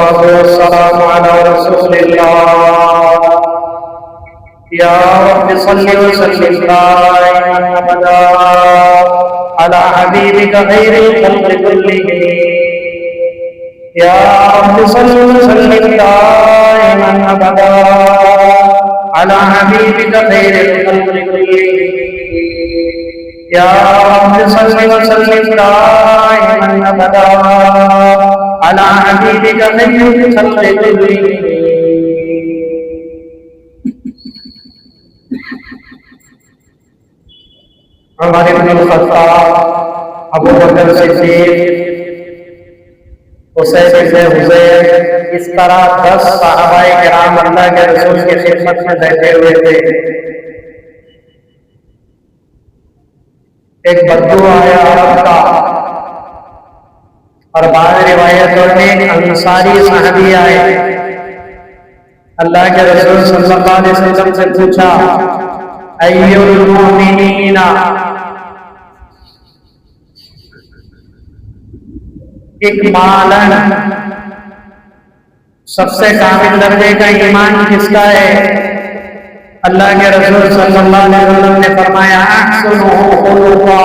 वस्सलातु वस्सलामु अला रसूलिल्लाह या रब्बि सल्लि व सल्लिम दाइमन अबदा अला हबीबिका खैरिल खल्qi कुल्लिहिम या रब्बि सल्लि व सल्लिम दाइमन अबदा अला हबीबिका खैरिल खल्qi कुल्लिहिम या रब्बि सल्लि व सल्लिम दाइमन अबदा अला हबीबिका खैरिल खल्qi कुल्लिहिम। उमर इब्नुल खत्ताब, अबू बकर सिद्दीक, उसैद इब्न हुज़ैर, इस तरह 10 सहाबाए किराम अल्लाह के रसूल की खिदमत में बैठे हुए थे। एक बद्दू आया अरब का, और बाद रिवायतों में अंसारी साहबी आए, अल्लाह के रसूल सल्लल्लाहु अलैहि वसल्लम से पूछा अय्युल मुमिनीना, इकमालन, सबसे कामिल दर्जे का ईमान किसका है? अल्लाह के रसूल सल्लल्लाहु अलैहि वसल्लम ने फरमाया अहसनुहु खुलुका,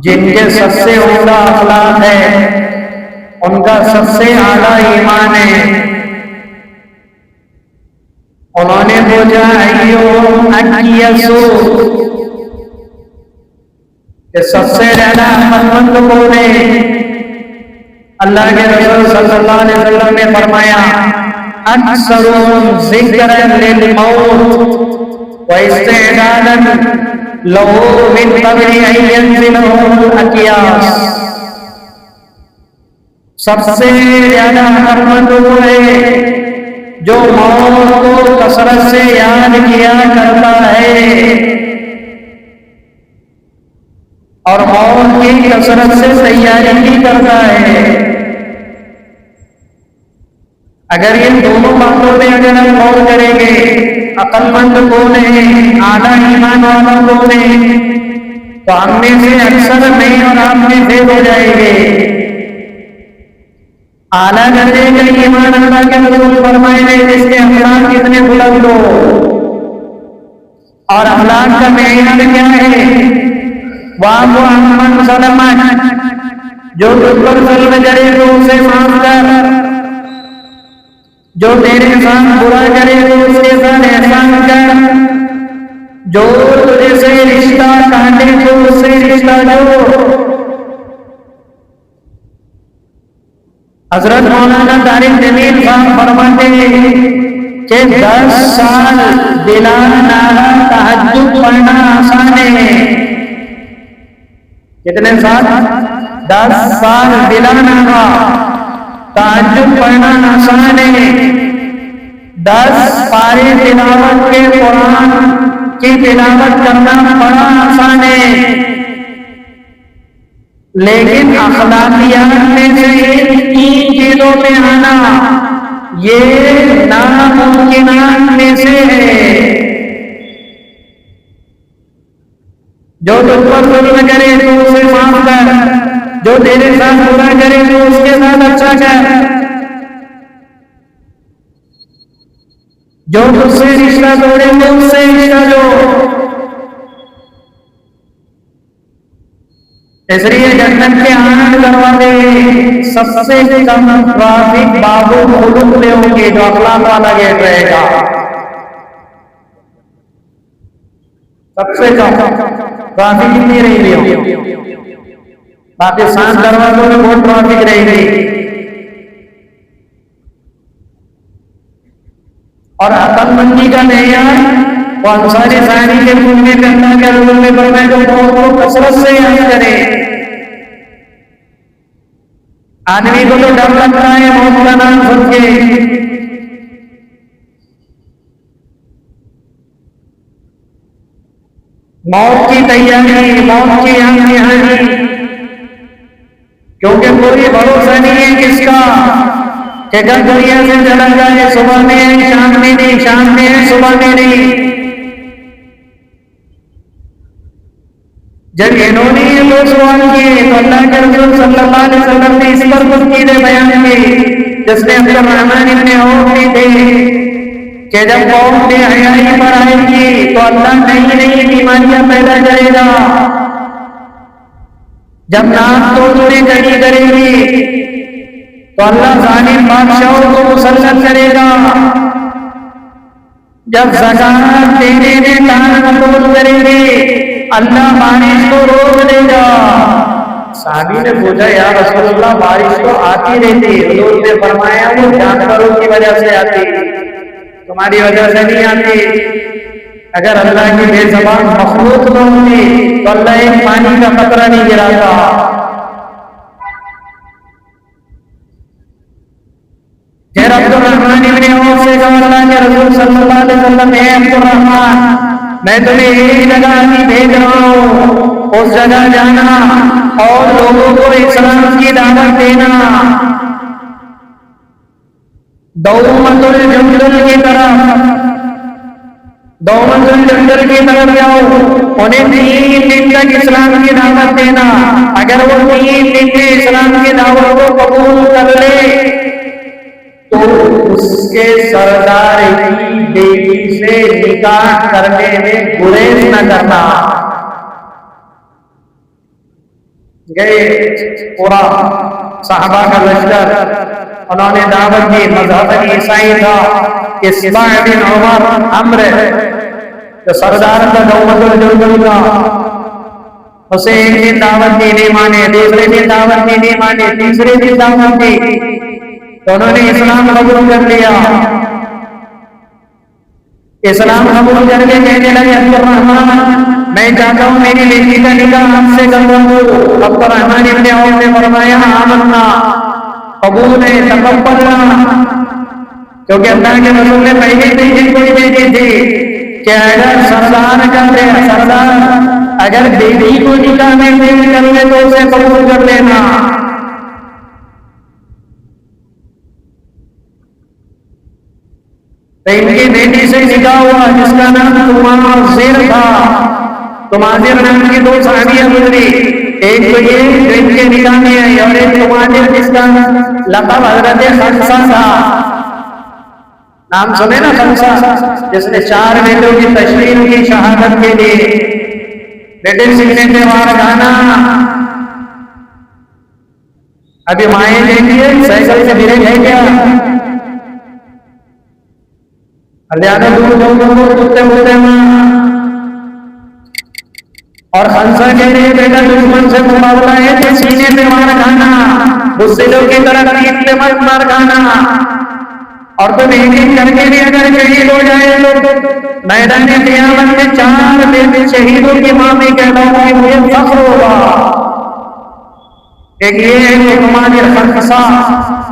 जिनके सबसे उम्दा अखलाक है उनका सबसे आला ईमान है। उन्होंने पूछा अय्युहुम अक्यसु, कि सबसे ज्यादा अक्लमंद कौन है? अल्लाह के रसूल सल्लल्लाहु अलैहि वसल्लम ने फरमाया अक्सरुहुम ज़िक्रन लिल मौत व इस्तिदादन लहू मिन क़ब्रि अन यंज़िलहुल अक़यास। सबसे ज्यादा अक्लमंद वो है जो मौत को कसरत से याद किया करता है और मौत की कसरत से तैयारी भी करता है। अगर इन दोनों बातों में अगर हम गौर करेंगे, अक्लमंद कौन है, आला ईमान वाला कौन है, तो हम में से अक्सर नहीं और आप में फेल हो जाएंगे। आला दर्जे का ईमान अल्लाह के रसूल फरमाए जिसके अखलाक कितने बुलंद हो, और अखलाक का मेयार क्या है? वाबु अम्मन सलमन, जो तुझ पर जुल्म करे तो उसे माफ कर, जो तेरे साथ बुरा करे तो उसके साथ एहसान कर, जो तुझे से रिश्ता काटे तो उससे रिश्ता जोड़। हजरत मौलाना तारिक जमील साहब फरमाते हैं कि 10 साल बिला नारा तहज्जुद पढ़ना आसान है। कितने साल? 10 साल बिला नारा तहज्जुद पढ़ना आसान है। 10 पारे तिलावत के कुरान की तिलावत करना बड़ा आसान है, लेकिन अखलाकियात में से इन 3 चीजों में आना ये नामुमकिनात में से है। जो तुझ पर जुल्म करे तो उसे माफ कर, जो तेरे साथ बुरा करे तो उसके साथ अच्छा कर, जो तुझसे रिश्ता तोड़े तो उससे रिश्ता जोड़। इसलिए जन्नत के आनंद दरवाजे सबसे कम ट्रैफिक बाबू मुल्क में होंगे, जो अखलाक वाला गेट रहेगा। सबसे कम ट्रैफिक कितनी रहेगी? बाकी 7 दरवाजों में बहुत ट्रैफिक रहेगी। और अक्लमंदी का मेयार वो अंसारी साहबी के मुंह में करना के रूप में फरमाया जो मौत को कसरत से याद करे। आदमी को तो डर लगता है मौत का नाम सुन के, मौत की तैयारी, मौत की आंखें, क्योंकि कोई भरोसा नहीं है किसका कि कल दुनिया से चला जाए, सुबह में है शाम में नहीं, शाम में है सुबह में नहीं। जब इन्होंने ये दो सवाल किए तो अल्लाह के रसूल सल्लल्लाहु अलैहि वसल्लम ने इस पर कुछ चीजें बयान की, जिसमें अब्दुर्रहमान इब्न औफ भी थे कि जब कौम बेहयाई पर आएगी तो अल्लाह नई नई बीमारियां पैदा करेगा, जब नाक तोड़ने कड़ी करेगी तो अल्लाह जालिम बादशाहों को मुसल्लत करेगा, जब ज़कात देने में टाल-मटोल करेंगे अल्लाह बारिश को रोक देगा। साहबी ने पूछा, या रसूलल्लाह बारिश तो आती रहती, हुजूर ने फरमाया वो जानवरों की वजह से आती, तुम्हारी वजह से नहीं आती। अगर अल्लाह की बेज़बान मखलूक न होती तो अल्लाह एक पानी का कतरा नहीं गिराता। फिर अब्दुर्रहमान इब्न औफ से कहा, अल्लाह के रसूल सल्लल्लाहु अलैहि वसल्लम, हे अब्दुर्रहमान, मैं तुम्हें एक जगह ही भेज रहा हूँ, उस जगह जाना और लोगों को इस्लाम की दावत देना। दौमतुल जंगल की तरफ, दौमतुल जंगल की तरफ जाओ, उन्हें 3 दिन तक इस्लाम की दावत देना। अगर वो 3 दिन में इस्लाम की दावत को कबूल कर ले तो उसके सरदार की बेटी से निकाह करने में गुरेज न करना। गए पूरा साहबा का लश्कर, उन्होंने दावत दी। मजहब ईसाई था, इस्माइल बिन उमर अम्र जो सरदार का दौमतुल जंगल का, उसे एक दिन दावत दी, नहीं माने, दूसरे दिन दावत दी, नहीं माने, तीसरे दिन दावत दी तो उन्होंने इस्लाम कबूल कर लिया। इस्लाम कबूल करके कहने लगे, अब्दुर्रहमान मैं चाहता हूँ मेरी बेटी का निकाह आपसे करवाऊं। अब्दुर्रहमान इब्न औफ ने फरमाया, आमन्ना, कबूल है, तकब्बलना, क्योंकि अल्लाह के रसूल ने पहले से ही कोई बेटी थी कि अगर सरदार अगर बेटी को निकाह में पेश कर ले तो उसे कबूल कर लेना। तो इनकी बेटी से निकाह हुआ जिसका नाम तुमाज़िर था। तुमाज़िर नाम की 2 साहबियां गुजरी, एक तो ये जो इनके निकाह में आई और एक तुमाज़िर जिसका लक़ब हज़रत खंसा था। नाम सुने ना, खंसा, जिसने 4 बेटों की तशरीह की शहादत के लिए। बेटे सीखने के बाद गाना, अभी माए देखिए साइकिल से गिरे है क्या, ज्यादा दूर कुत्ते होते और खंसा कह रहे बेटा दुश्मन से मुकाबला है तो सीने पे मार खाना, बुज़दिलों की तरह पीठ पे मत मार खाना, और तुम एक करके भी अगर शहीद हो जाए तो मैदान क़यामत में 4 बेटे शहीदों की मां में कहलाओगे, मुझे फख्र होगा। एक ये है तुम्हारे खंसा,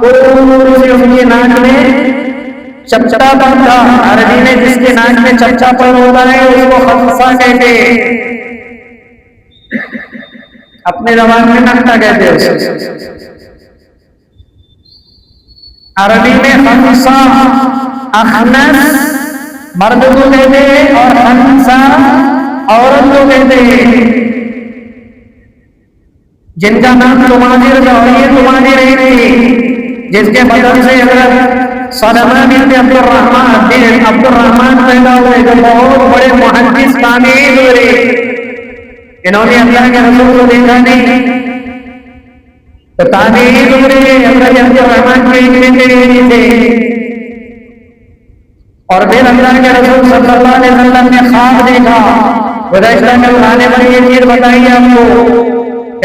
उनकी नाक में चपचापन था। अरबी में जिसके नाक में चपचापन होता है उसको खंसा कहते, अपने जबान में नक्ता कहते हैं। अरबी में खंसा अखनस मर्द को कहते हैं और खंसा औरत को कहते हैं। जिनका नाम तुमाज़िर था, ये तुमाज़िर थी जिसके बदन से सलमा बिन अब्दुर्रहमान पैदा हुए, जो बहुत बड़े मुहद्दिस ताबीईन हुए। इन्होंने अल्लाह के रसूल को देखा नहीं तो ताबीईन हुए, अब्दुर्रहमान के बेटे थे। और फिर अल्लाह के रसूल सल्लल्लाहु अलैहि वसल्लम ने ख्वाब देखा। गुज़श्ता में उठाने पर ये चीज बताइए आपको,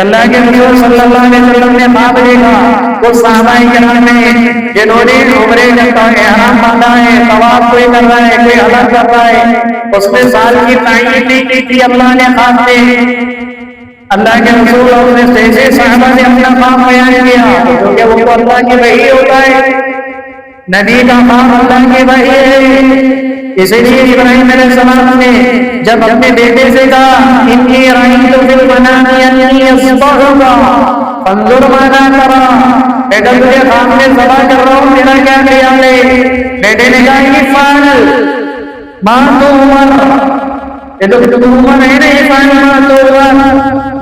अल्लाह के रसूल सल्लल्लाहु अलैहि वसल्लम ने ख्वाब देखा। वो सहाबाए किराम में जिन्होंने उम्रे का एहराम बांधा है, तवाफ कोई कर रहा है, कोई हलक कर रहा है, उसने साल की तायीन नहीं की थी अल्लाह ने ख्वाब में। अल्लाह के रसूल और उसने जैसे सहाबा ने अपना ख्वाब बयान किया, क्योंकि वो तो अल्लाह की वही होता है, नबी का ख्वाब अल्लाह की वही है। इसलिए इब्राहिम अलैहिस्सलाम ने जब अपने बेटे से कहा, इन्नी राइतु फिल मनामी अन्नी अस्बहुका फंजुर माज़ा तरा, बेटा तुझे ख्वाब में ज़बह कर रहा हूँ, तेरा क्या ख्याल है। बेटे ने कहा, इफ़अल मा तुअमर, ये तो तुमर है ना ईमान तो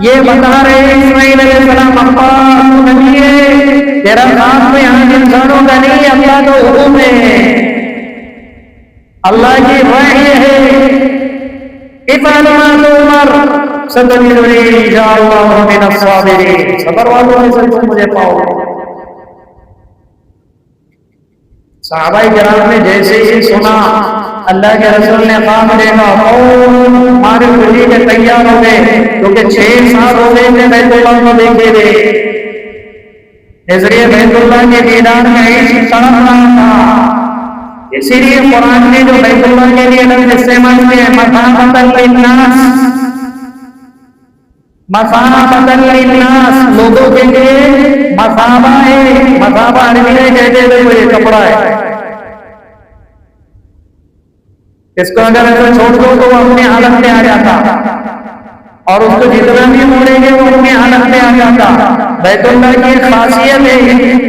ये बता रहे इस्माइल अलैहिस्सलाम, अब्बा तू नबी है, तेरा काम तो यहाँ इंसानों का नहीं, अल्लाह का हुक्म है, अल्लाह की वही है। इफालमा तुमर सतजदुनी इंशाअल्लाह मिनस साबिरीन, सबर वालों में से तुम मुझे पाओगे। सहाबाए किराम ने जैसे ही सुना अल्लाह के रसूल ने काम देखा और मारे खुली के तैयार हो गए, क्योंकि 6 साल हो गए थे बैतुल्लाह को देखे थे, इसलिए बैतुल्लाह के दीदार में इश्क तड़प रहा था। इसीलिए कुरान ने जो बैतुल्लाह के लिए लफ्ज इस्तेमाल किए मसाबतन लिन्नास, मसाबतन लिन्नास, लोगों के लिए मसाबा है, मसाबा अरबी में कहते थे वो ये कपड़ा है, इसको अगर ऐसा छोड़ दो तो वो अपने हालत में आ जाता, और उसको जितना भी मोड़ेंगे वो अपने हालत में आ जाता। बैतुल्लाह की खासियत है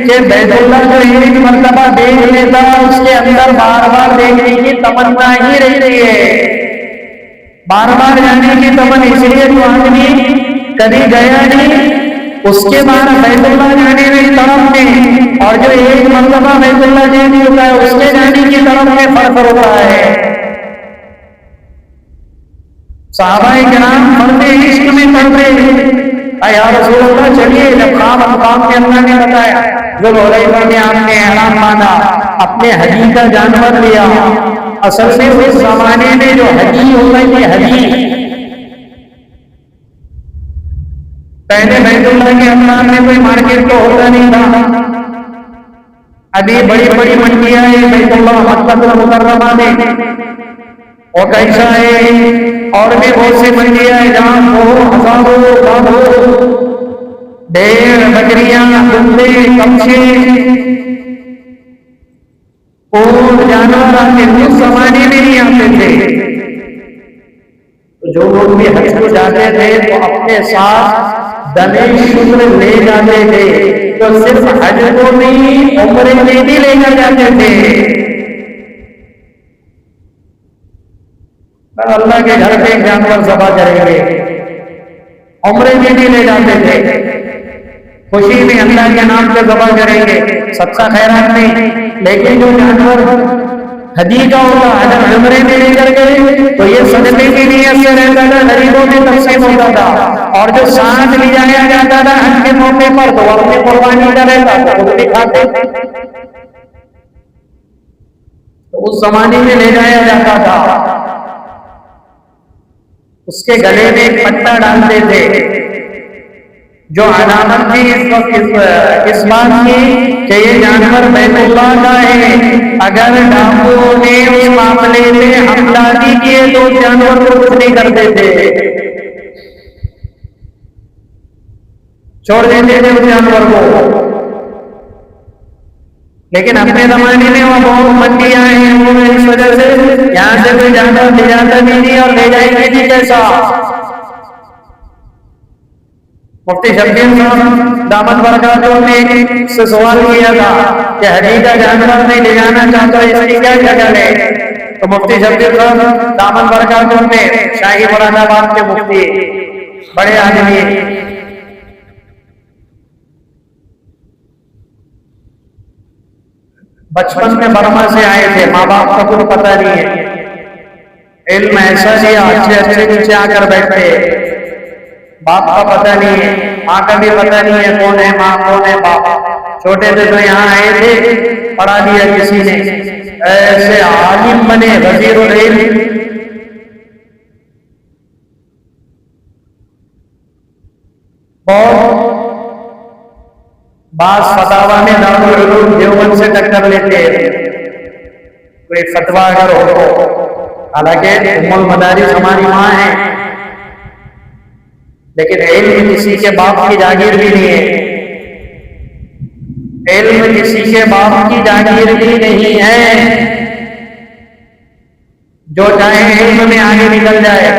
कि बैतुल्लाह जो एक मर्तबा देख लेता उसके अंदर बार बार देखने की तमन्ना ही रहती है, बार बार जाने की तमन्ना, इसलिए जो आदमी कभी गया नहीं उसके बाद बैतुल्लाह जाने में तरफ में, और जो एक मर्तबा बैतुल्लाह जाने होता है उसके जाने की तरफ में फर्क होता है। सहाबाए किराम मरते इश्क में करते, या रसूल अल्लाह चलिए, जब काम के अल्लाह ने बताया, जब हुदैबिया में आपने ihram बांधा, अपने हजी का जानवर लिया, असल में उस जमाने में जो हजी होता है, हजी पहले बैतुल्लाह के अंदर में कोई मार्केट तो होता नहीं था, अभी बड़ी बड़ी मंडियां है बैतुल्लाह मक्का मुकर्रमा में, और कैसा है और भी बहुत सी मंडियां हैं जहां हजारों लाखों भेड़ बकरियां कुत्ते कच्छे ऊंट जानवर आते, उस जमाने में नहीं आते थे। तो जो लोग भी हज को जाते थे तो अपने साथ दमे शुक्र ले जाते थे, तो सिर्फ हज को नहीं उम्रे में भी लेकर जाते थे। अल्लाह के घर पे जानवर ज़बह करेंगे, उम्रे में भी ले जाते थे, खुशी में अल्लाह के नाम पे ज़बह करेंगे, सच्चा खैरात नहीं। लेकिन जो जानवर हदी का होता अगर उम्रे में लेकर गए तो ये सदके की नीयत से रहता था, गरीबों में तकसीम होता था, और जो सांड ले जाया जाता था हज के मौके पर तो अपने कुर्बानी का रहता था, वो भी खाते। तो उस जमाने में ले जाया जाता था, उसके गले में एक पट्टा डालते थे, जो अलामत थी इस बात की कि ये जानवर बैतुल्लाह का है। अगर डाकुओं ने उस मामले में हमदर्दी किए तो जानवर को कुछ नहीं करते थे, छोड़ देते थे उस जानवर को। लेकिन अपने जमाने में वो बहुत मंडियां हैं, वो इस वजह से यहाँ से कोई जानवर ले जाता भी नहीं और ले जाएंगे भी कैसा। मुफ्ती शब्बीर साहब दामद बरकातहू ने से सवाल किया था कि हजी का जानवर नहीं ले जाना चाहता, इसकी क्या जगह है? तो मुफ्ती शब्बीर साहब दामद बरकातहू ने, शाही मुरादाबाद के मुफ्ती, बड़े आदमी, बचपन में बर्मा से आए थे, माँ बाप का कुछ पता नहीं है, इल्म ऐसा लिया, अच्छे नीचे आकर बैठे, बाप का पता नहीं है, माँ का भी पता नहीं है कौन है माँ कौन है बाप। छोटे थे तो यहाँ आए थे, पढ़ा दिया किसी ने, ऐसे आलिम बने, वजीरुल इल्म। बहुत बात फतावा में दारुल उलूम देवबंद से टक्कर लेते हैं, कोई फतवा अगर हो तो, हालांकि उम्मुल मदारिस हमारी माँ है, लेकिन इल्म किसी के बाप की जागीर भी नहीं है, इल्म किसी के बाप की जागीर भी नहीं है, जो चाहे इल्म में आगे निकल जाए।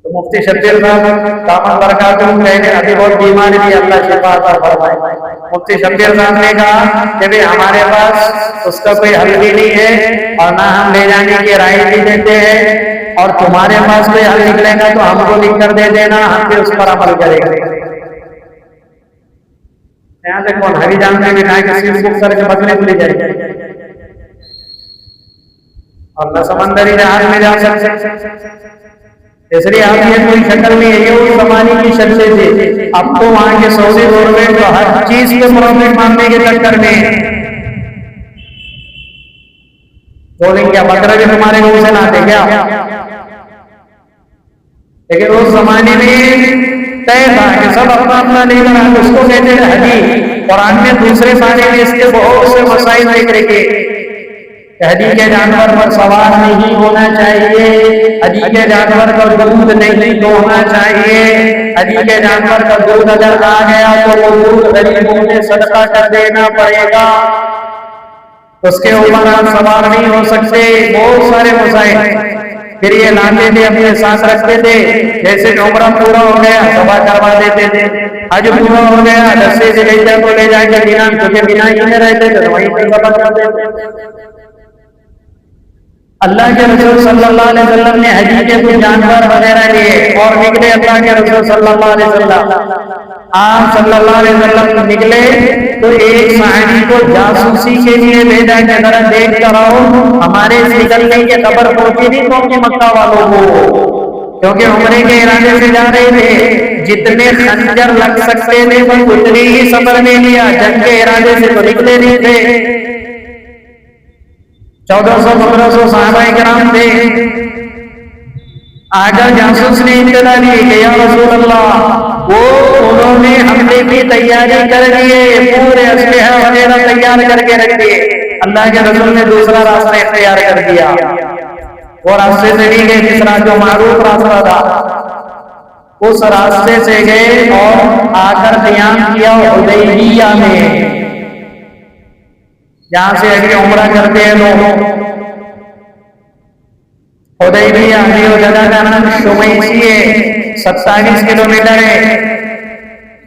तो मुफ्ती शब्बीर साहब दामन बरकातुहू कहने अभी बहुत बीमार थी, अल्लाह शिफा अता फरमाए। मुफ्ती शब्बीर साहब ने कहा कि भाई हमारे पास उसका कोई हल भी नहीं है और ना हम ले जाने की राय भी देते हैं, और तुम्हारे पास कोई हल निकलेगा तो हमको लिख कर दे देना, हम भी उस पर अमल करेंगे। यहाँ से कौन हरिजान में बिठा के सीट बुक करके बदले ले जाएंगे और न समंदरी जहाज में जा सकते। इसलिए आप ये कोई शक्ल नहीं है, ये उस जमाने की शक्लें थी। अब तो वहां के सऊदी गवर्नमेंट तो हर चीज के प्रॉफिट मानने के चक्कर में बोलेंगे क्या बकरा भी तुम्हारे मुंह से लाते क्या। लेकिन उस जमाने में तय था कि सब अपना अपना लेकर आए, उसको कहते थे हदी। कुरान में दूसरे पारे में इसके बहुत से मसाइल जिक्र किए। हदी के जानवर पर सवार नहीं होना चाहिए, हदी के जानवर का दूध नहीं दोहना चाहिए, हदी के जानवर का दूध अगर आ गया तो वो दूध गरीबों में सदका कर देना पड़ेगा, उसके ऊपर आप सवार नहीं हो सकते। बहुत सारे मसाइल फिर ये लाते थे, अपने साथ रखते थे। जैसे उम्रा पूरा हो गया सभा करवा देते थे, हज पूरा हो गया रस्से से ले जाए तो ले जाके बिना, क्योंकि बिना ही में रहते थे वहीं पर सभा कर देते। अल्लाह के रसूल सल्लल्लाहु अलैहि वसल्लम ने हज के कुछ जानवर वगैरह लिए और निकले। अल्लाह के रसूल सल्लल्लाहु अलैहि वसल्लम आप सल्लल्लाहु अलैहि वसल्लम निकले तो एक सहाबी को जासूसी के लिए भेजा कि जरा देख कर आओ हमारे निकलने की खबर पहुंची नहीं पहुंची मक्का वालों को, क्योंकि उम्रे के इरादे से जा रहे थे। जितने खंजर लग सकते थे वो उतनी ही सफर में लिया, जंग के इरादे से तो निकले नहीं थे। 1400-1500 सहाबाए किराम थे। आजा जासूस ने इत्तला दी कि या रसूल अल्लाह वो उन्होंने हमले की तैयारी कर लिए, पूरे असलहा वगैरह तैयार करके रख दिए। अल्लाह के रसूल ने दूसरा रास्ता इख्तियार कर दिया, वो रास्ते से नहीं गए जिस जो मारूफ रास्ता था, उस रास्ते से गए और आकर क़याम किया हुदैबिया में, जहां से अभी उम्रा करते हैं लोग। हुदैबिया जो जगह का नाम शुमैसी है, 27 किलोमीटर है,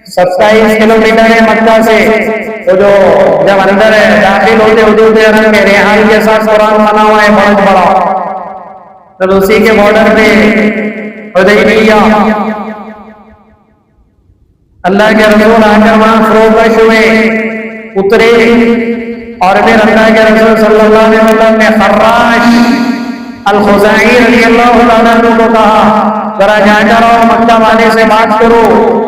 27 किलोमीटर है मक्का से। वो जो जब अंदर है दाखिल होते हुदूद अरब में रेहान के साथ कुरान बना हुआ है बहुत बड़ा, तो उसी के बॉर्डर पे हुदैबिया। अल्लाह के रसूल आकर वहां फरोख्त हुए, उतरे और फिर अल्लाह के रसूल सल्लल्लाहु अलैहि वसल्लम ने खर्राश अल-खुज़ाई रज़ियल्लाहु ताला अन्हु को कहा जरा जाकर आओ मक्का वाले से बात करो,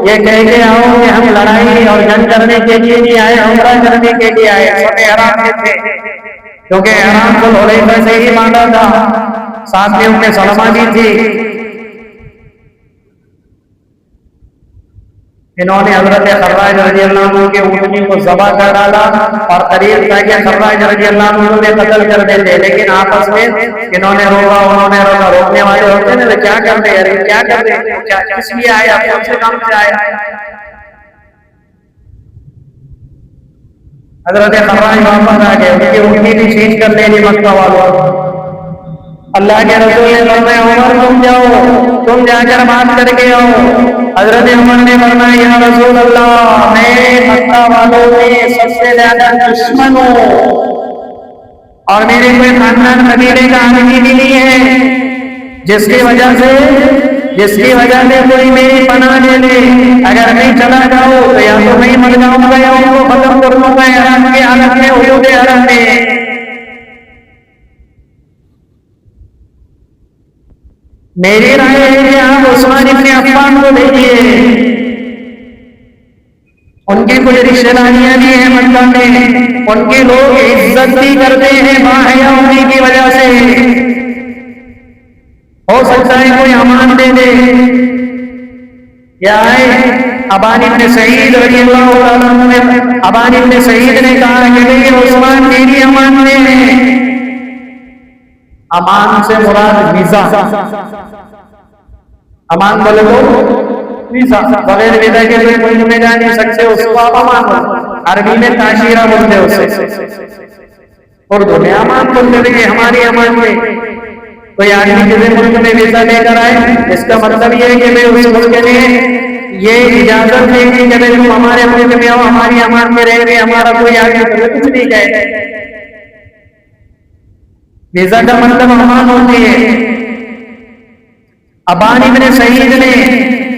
ये कह के आओ कि हम लड़ाई और जंग करने के लिए नहीं आए, उम्रा करने के लिए आए। सब ihram में थे, क्योंकि ihram तो हुदैबिया से ही बांधा था, साथ में उनके सलमा भी थी। इन्होंने हजरत खर्राज रज़ियल्लाहु अन्हु के ऊँटनी को ज़बह कर डाला और करीब था कि खर्राज रज़ियल्लाहु अन्हु ने कत्ल कर देते, लेकिन आपस में इन्होंने रोका, उन्होंने रोका। रोकने वाले होते हैं ना, क्या कर रहे हैं, क्या कर रहे हैं, क्या किस लिए आए, आप कौन से काम से आए। हजरत खर्राज वापस आ गए, उनकी ऊँटनी भी छींच कर ले ली मक्का वालों। अल्लाह के रसूल ने फरमाया उमर तुम जाओ, तुम जाकर बात करके आओ। हजरत उमर ने फरमाया या रसूल अल्लाह मैं मक्का वालों में सबसे ज्यादा दुश्मन हूँ और मेरे कोई खानदान कबीले का आदमी भी नहीं है जिसकी वजह से कोई मेरी पनाह ले ले। अगर मैं चला जाऊँ तो या तो मैं मर जाऊंगा या उनको खत्म कर लूंगा ihram की हालत में, हुदूद ihram में। मेरी राय है कि आप उस्मान इब्न अफ़्फ़ान को भेजिए, उनकी कुछ रिश्तेदारियां भी हैं मक्का में, उनके लोग इज्जत भी करते हैं बाहया होने की वजह से, हो सकता है कोई अमान दे दे। या अबान इब्न सईद रज़ियल्लाहु ताला अन्हु, अबान इब्न सईद ने कहा कि नहीं उस्मान मेरी अमान में है। अमान से मुराद वीजा, अमान बोले तो वीजा, बगैर वीजा के कोई में जा नहीं सकते, उसको आप अमान बोलते। अरबी में ताशीरा बोलते उसे, उर्दू में अमान बोलते थे हमारी अमान में। कोई आदमी किसी मुल्क में वीजा लेकर आए, इसका मतलब ये है कि मैं उस मुल्क के लिए ये इजाजत देंगे कि भाई तुम हमारे मुल्क में आओ, हमारी अमान में रहेंगे, हमारा कोई आगे कुछ नहीं कहे। वीजा का मतलब अमान होती है। अबान इब्न सईद ने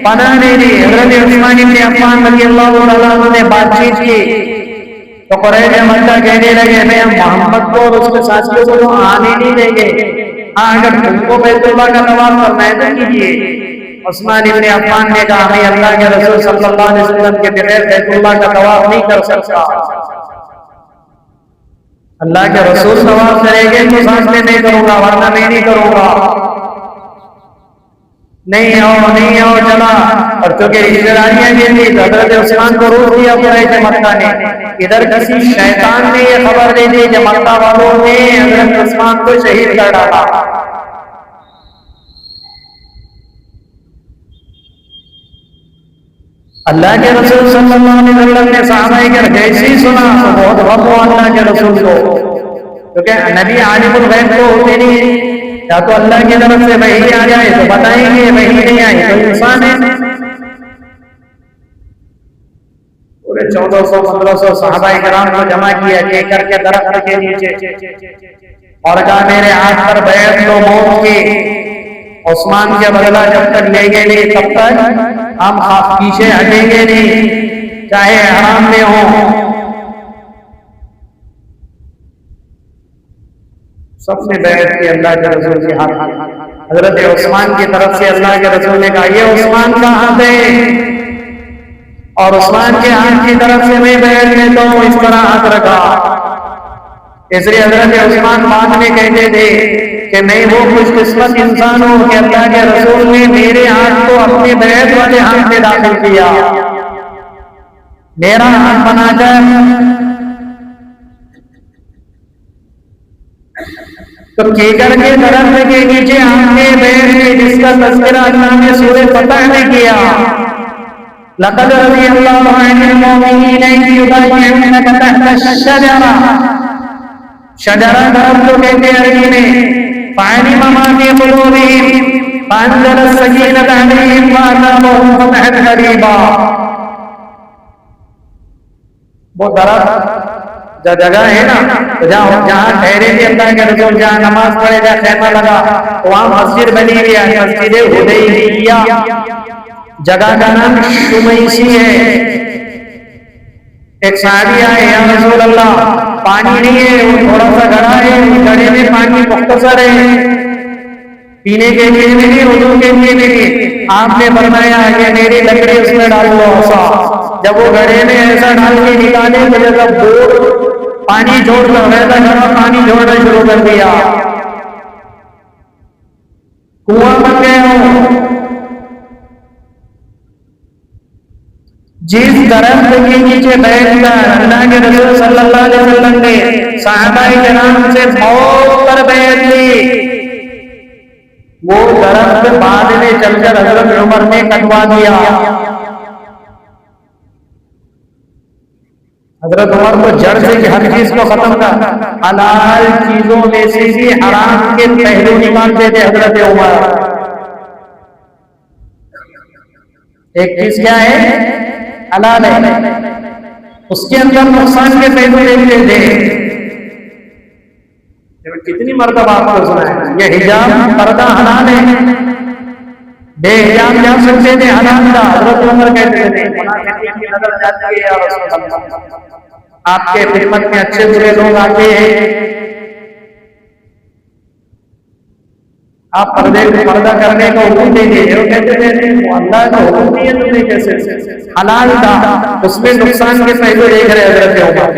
पनाह दे दी, हजरत उस्मान इब्न अफ़्फ़ान रज़ियल्लाहु ताला अन्हु ने बातचीत की तो कुरैश मक्का कहने लगे भाई हम मोहम्मद को और उसके साथियों को तो आने नहीं देंगे, हाँ अगर तुमको बैतुल्लाह का तवाफ करना है तो कीजिए। उस्मान इब्न अफ़्फ़ान ने कहा मैं अल्लाह के रसूल सल्लल्लाहु अलैहि वसल्लम के बगैर बैतुल्लाह का तवाफ नहीं कर सकता। अल्लाह के रसूल तवाफ करेंगे तो साथ में नहीं करूंगा, वरना मैं नहीं करूंगा। नहीं आओ चला। और चूंकि रिश्तेदारियां भी थी तो हजरत उस्मान को रोक दिया कुरैश मक्का ने। इधर किसी शैतान ने ये खबर दे दी कि मक्का वालों ने हजरत उस्मान को शहीद कर डाला। अल्लाह के रसूल सल्लल्लाहु अलैहि वसल्लम ने सहाबाए किराम जैसे ही सुना तो बहुत गम हुआ अल्लाह के रसूल को, क्योंकि नबी आलिमुल गैब तो होते नहीं, या तो अल्लाह की तरफ से वही आ जाए तो बताएंगे, वही नहीं आए तो इंसान है। पूरे 1400-1500 सहाबाए किराम को जमा किया करके दरख्त के नीचे और कहा मेरे हाथ पर बैत लो मौत की, उस्मान के बदला जब तक लेंगे नहीं तब तक हम पीछे हटेंगे नहीं, चाहे हराम में हो। सबने बैठ के अल्लाह के रसूल के हाथ, हजरत उस्मान की तरफ से अल्लाह के रसूल ने कहा ये उस्मान का हाथ है, और उस्मान के हाथ की तरफ से मैं बैठ लेता हूं, इस तरह हाथ रखा। इसलिए हजरत उस्मान बाद में कहते थे कि मैं वो खुशकिस्मत इंसान हूं कि अल्लाह के रसूल ने मेरे हाथ को अपने बैत वाले हाथ में दाखिल किया, मेरा हाथ बनाकर। तो केकर के दरख्त के नीचे आपने बैठ के जिसका तज़किरा अल्लाह ने सूरह फतह में किया, लक़द रज़ियल्लाहु अनिल मुमिनीन इज़ युबायिऊनका तहता अश-शजरा, शजरा दरख्त को कहते हैं अरबी में। फ़अलिम मा फ़ी क़ुलूबिहिम फ़अनज़ल अस-सकीनत अलैहिम वअसाबहुम फ़तहन क़रीबा। वो दरख्त जो जगह है ना, तो जहाँ ठहरे थे अल्लाह के रसूल, जहाँ नमाज पढ़े, जहाँ खैमा लगा, वहां मस्जिद बनी हुई है, मस्जिद हुदैबिया। जगह का नाम शुमैसी है। एक सहाबी आए, या रसूल अल्लाह पानी नहीं है, वो थोड़ा सा घड़ा है, घड़े में पानी मुख्तसर है, पीने के लिए भी नहीं, वुज़ू के लिए भी नहीं। आपने फरमाया कि मेरी लकड़ी उसमें डाल दो ऐसा। जब वो घड़े में ऐसा डाल के निकाले तो जैसा बोर पानी जोड़ता वैसा घड़ा पानी जोड़ना शुरू कर दिया, कुआं बन गए हो। जिस दरख्त के नीचे बैठकर अल्लाह के रसूल सल्लल्लाहु अलैहि वसल्लम ने सहाबाए किराम से मौत पर बैत ली, वो दरख्त बाद में चलकर हजरत उमर ने कटवा दिया। हजरत उमर को जड़ से हर चीज को खत्म कर, हलाल चीजों में से भी हराम के पहलू निकालते थे हजरत उमर। एक चीज क्या है, हलाल है, उसके अंदर नुकसान के पहलू देखते थे। कितनी मर्तबा आपको सुना है ये हिजाब पर्दा हलाल है, बेहिजाब जा सकते थे, हलाल था। हजरत उमर कहते थे मुनाफिकीन की नजर जाती है या रसूल अल्लाह, आपके खिदमत में अच्छे बुरे लोग आते हैं, आप पर्दा करने का हुक्म देंगे, वो कहते थे अल्लाह का हुक्म नहीं है, तुम्हें कैसे हलाल था, उसमें नुकसान के पहलू देख रहे हजरत उमर।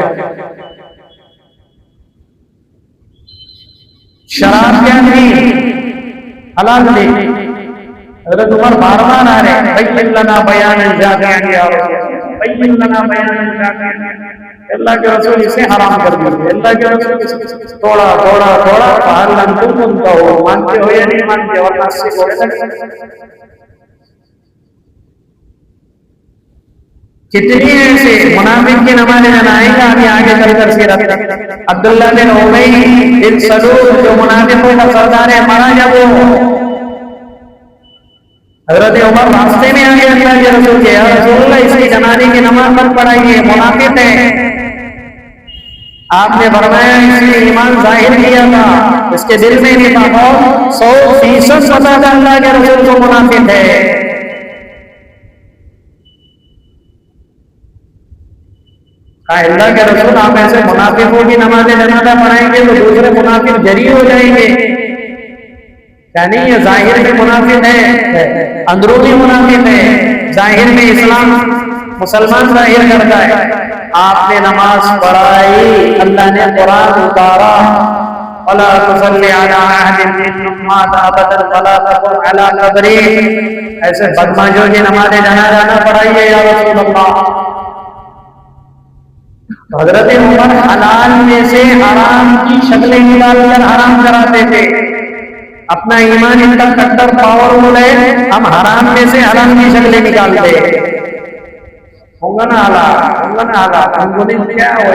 शराब क्या थी, हलाल थी। हजरत उमर बार-बार आ रहे, बय्यिन लना बयानन जामिअन या रसूल, बय्यिन लना बयानन जामिअन। अल्लाह के रसूल इसे हराम कर दिए, अल्लाह के रसूल थोड़ा थोड़ा थोड़ा फालन तुम उनका हो, मानते हो या नहीं मानते, और नास्ते थोड़े तक। कितनी ऐसे मुनाफिक की नमाज़ें आएगा, अभी आगे कर सीरत। अब्दुल्ला बिन उबई बिन सलूल जो मुनाफिकों का सरदार है, मारा जब वो हजरत उमर रास्ते में आगे अल्लाह के रसूल के, या रसूलल्लाह इसकी जनाजे की नमाज मत पढ़ाइए, मुनाफिक है। आपने फरमाया इसने ईमान जाहिर किया था, इसके दिल में नहीं था, और 100% पता था अल्लाह के रसूल को मुनाफिक है। अल्लाह के रसूल आप ऐसे मुनाफिकों की नमाज जनाजा पढ़ाएंगे तो दूसरे मुनाफिक जरी हो जाएंगे। क्या नहीं, ये जाहिर में मुनाफिक है, अंदरूनी मुनाफिक है। जाहिर में इस्लाम मुसलमान जाहिर करता है। आपने नमाज पढ़ाई, अल्लाह ने कुरान उतारा, वला तुसल्ली अला अहदिन मिनहुम मात अबदन वला तकुम अला कब्री। ऐसे बदमाशों की नमाज जनाजा ना पढ़ाइए या रसूल अल्लाह। हजरत उमर हलाल में से हराम की शक्लें निकालकर हराम कराते थे। अपना ईमान इतना कट्टर पावरफुल है, हम हराम में से हराम की शक्लें निकालते होगा ना हालात हमको नहीं क्या हो,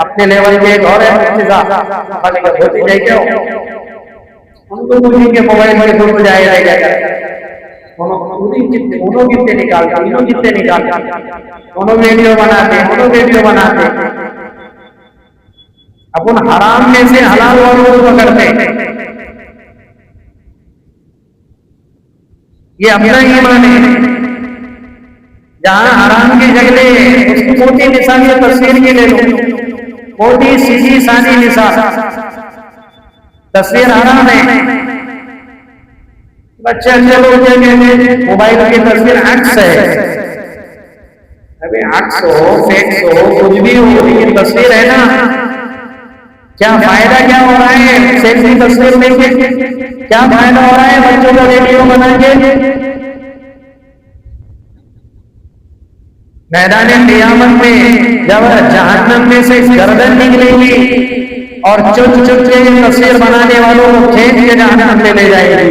अपने लेवल के एक और है उनको पूछेंगे मोबाइल में फोटो जाएगा, दोनों कितने निकालते, दोनों वीडियो बनाते। अपन हराम में से हलाल वालों को पकड़ते। ये अपना ईमान है। जहां हराम की जगह उसकी मोटी निशान या तस्वीर की ले लो, मोटी सीधी सानी निशान, तस्वीर हराम है। बच्चे अच्छे लोग कहते मोबाइल की तस्वीर अक्स है। अभी अक्स हो, फेक्स हो, कुछ भी हो, लेकिन तस्वीर है ना। क्या फायदा क्या हो रहा है सेल्फी तस्वीर लेके? क्या फायदा हो रहा है बच्चों को वीडियो बना के? मैदान क़यामत में जब जहन्नम में से गर्दन निकलेगी और चुन चुन के तस्वीर बनाने वालों को खींच के जहन्नम में ले जाएगी।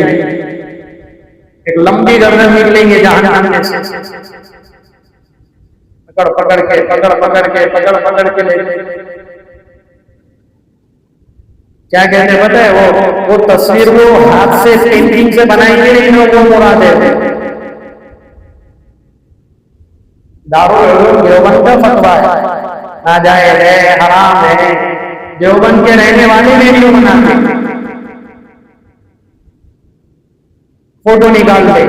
एक लंबी गर्दन निकलेंगे जहन्नम में से, पकड़ के ले। क्या कहते पता है, वो तस्वीर को हाथ से पेंटिंग से बनाएंगे, इन लोगों को उड़ा देते। दारुल देवबंद का फतवा है, नाजायज है, हराम है। देवबंद के रहने वाले वीडियो बनाते, फोटो निकाल दे।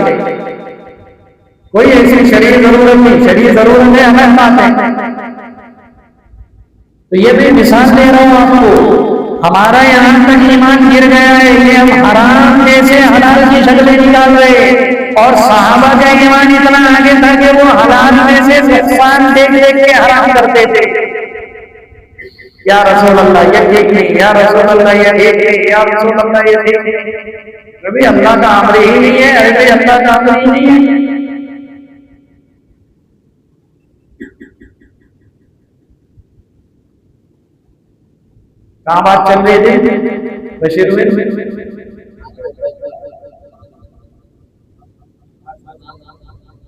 कोई ऐसी शरीर जरूरत नहीं, शरीर जरूरत है हमें बात है। तो ये भी मिसाल दे रहा हूं आपको। हमारा यहां तक ईमान गिर गया है कि हम हराम में से हलाल की शक्लें निकाल रहे, और सहाबा का ईमान इतना आगे था कि वो हलाल में से नुकसान देख देख के हराम करते थे। या रसूल अल्लाह ये ठीक नहीं, या रसूल अल्लाह ये ठीक नहीं, या रसूल अल्लाह ये ठीक नहीं। कभी अल्लाह का अमर ही नहीं है, ऐसे अल्लाह का अमर ही नहीं है। कहाँ बात चल रही थी बशीर में?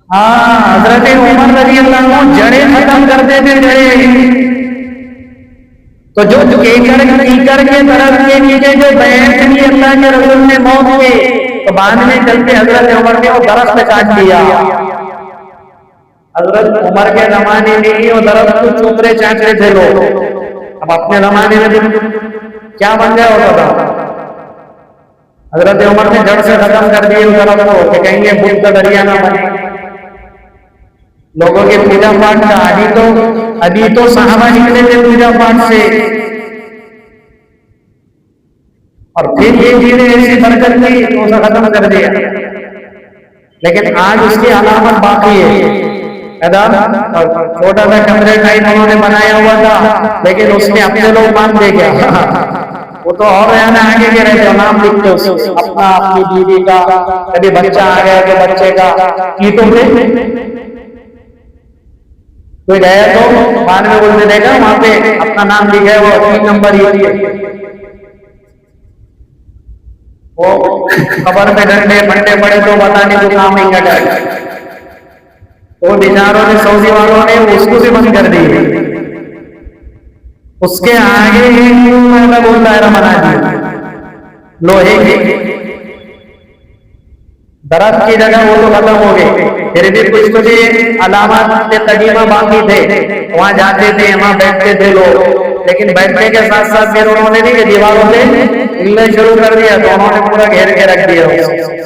हाँ, हजरत उमर रज़ी अल्लाह अन्हु जड़ें खत्म करते थे, जड़ें। तो जो कीकर के तरफ के नीचे जो बैठ की अल्लाह के रसूल ने मौत की, तो बाद में चल के हजरत उमर ने वो दरख्त काट दिया। हजरत उमर के जमाने में ही वो दरख्त को चूमरे चाटते थे लोग। अब अपने जमाने में क्या बन गया होता था? हजरत उमर ने जड़ से खत्म कर दिए उस दरख्त को कि कहेंगे बुद्ध का दरिया ना बने। लोगों के पूजा पाठ का अभी तो साहबा निकले थे पूजा पाठ से, और फिर ये चीजें ऐसी बरकत थी तो उसे खत्म कर दिया। लेकिन आज उसकी अलामत बाकी है। छोटा सा कमरे टाइप उन्होंने बनाया हुआ था, लेकिन उसमें अपने लोग मान दे गया। वो तो और आगे के रहते नाम लिखते अपना, अपनी बीवी का, कभी बच्चा आ गया तो बच्चे का, कीटों में कोई गया तो बाद में बोलने देगा वहां पे अपना नाम लिखा है, वो 3 नंबर ही वो खबर में डंडे फंडे पड़े तो बताने को काम नहीं कर। तो बेचारों ने, सऊदी वालों ने उसको भी बंद कर दी। उसके आगे एक गोल दायरा बना दिया लोहे के, दरख्त की जगह वो तो खत्म हो गए, फिर भी कुछ कुछ अलामत कदीमा बाकी थे, वहां जाते थे, वहां बैठते थे लोग, लेकिन बैठने के साथ साथ फिर उन्होंने भी दीवारों से मिलने शुरू कर दिया, तो उन्होंने पूरा घेर के रख दिया उसे।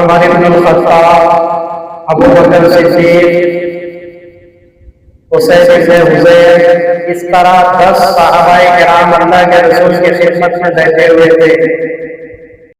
उमर इब्न खत्ताब, अबू बकर सिद्दीक, उसैद इब्न हुज़ैर, इस तरह 10 सहाबाए किराम अल्लाह के रसूल की खिदमत में बैठे हुए थे।